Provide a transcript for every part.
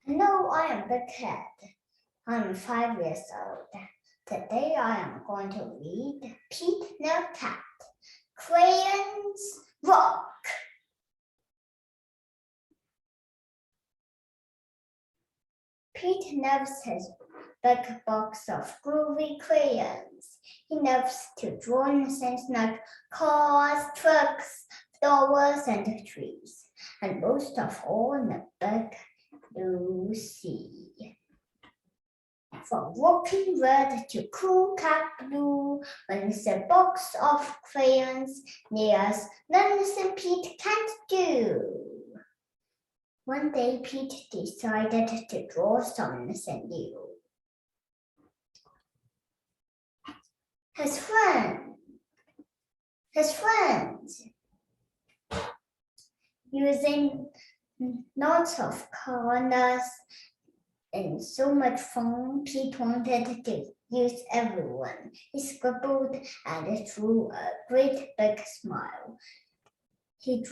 Hello, I am the cat. I'm 5 years old. Today I am going to read Pete the Cat, Crayons Rock. Pete loves his big box of groovy crayons. He loves to draw things like cars, trucks, flowers, and trees, and most of all in the big blue sea. From rocking red to cool cat blue, when the box of crayons there's nothing Pete can't do. One day Pete decided to draw something new. His friends, using lots of colors and so much fun, Pete wanted to use everyone. He scribbled and drew a great big smile. His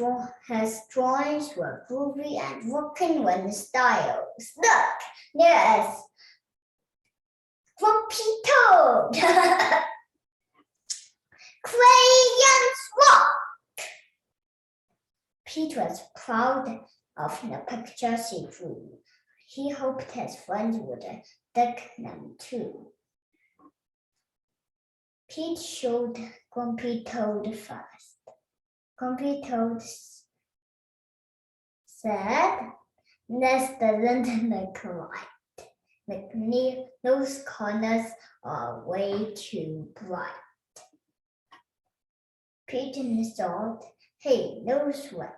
drawings were groovy and rocking with styles. Look, there's Grumpy Toad. Crayons Rock. Pete was proud of the pictures he drew. He hoped his friends would dig them too. Pete showed Grumpy Toad first. Grumpy Toad said, "This doesn't look right. Those colors are way too bright." Pete thought, "Hey, those what?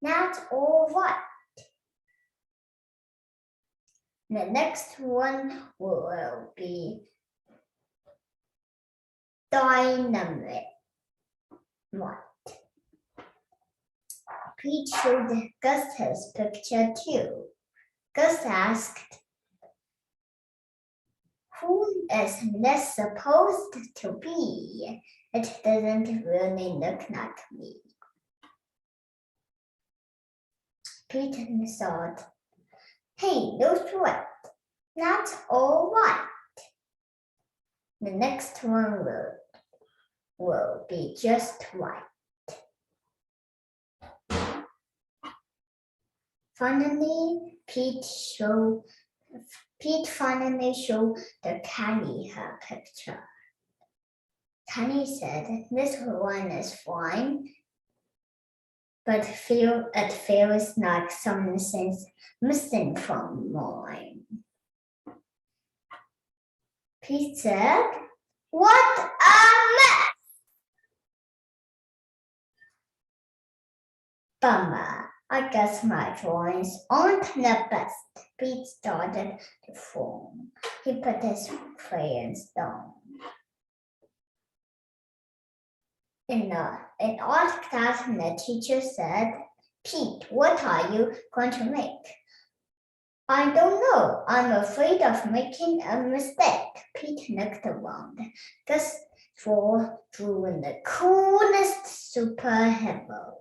That's all right. The next one will be dynamite." Pete showed Gus his picture too. Gus asked, "Who is this supposed to be? It doesn't really look like me." Pete thought, "Hey, those what? That's all right. The next one will be just right." Finally, Pete finally showed the Canny her picture. Canny said, "This one is fine, but it feels like something's missing from mine." Pete said, "What a mess!" "Bummer. I guess my drawings aren't the best." Pete started to form. He put his crayons down. In art class, the teacher said, "Pete, what are you going to make?" "I don't know. I'm afraid of making a mistake." Pete looked around. Gus drew in the coolest superheroes.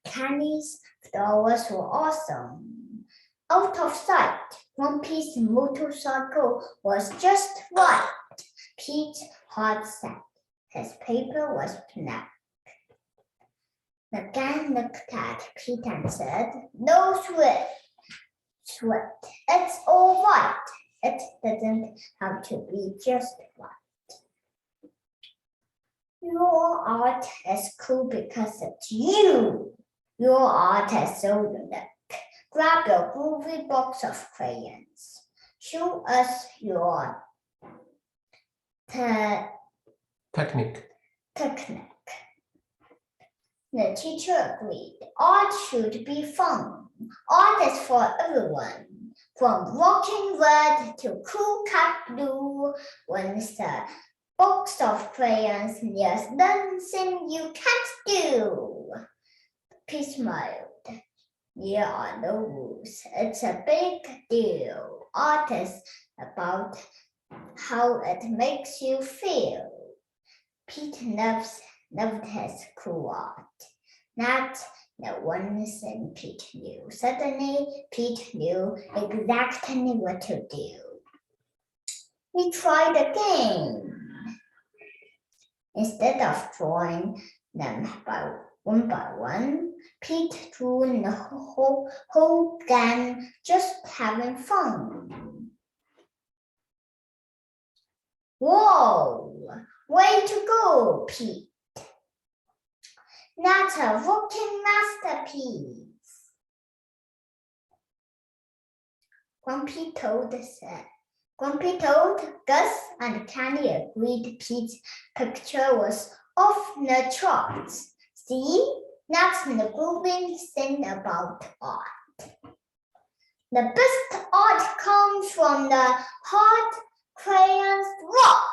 Canny's flowers were awesome. Out of sight, Grumpy's motorcycle was just right. Pete's heart sank. His paper was black. The gang looked at Pete and said, "No sweat. It's all right. It doesn't have to be just right. Your art is cool because it's you. Your art is so unique. Grab your groovy box of crayons. Show us your technique. The teacher agreed. Art should be fun. Art is for everyone. From rocking red to cool cat blue. When the box of crayons, there's nothing you can't do." Pete smiled. "There are no rules. It's a big deal. Art is about how it makes you feel." Pete loved his cool art. That no one said Pete knew. Suddenly, Pete knew exactly what to do. He tried again. Instead of drawing them by one, Pete drew in the whole gang, just having fun. Whoa! Way to go, Pete! That's a working masterpiece. Grumpy told Gus, and Candy agreed Pete's picture was off the charts. See, that's the grooving thing about art. The best art comes from the hard crayons rock.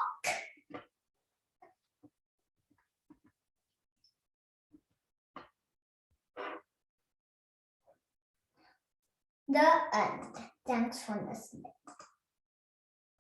The end. Thanks for listening.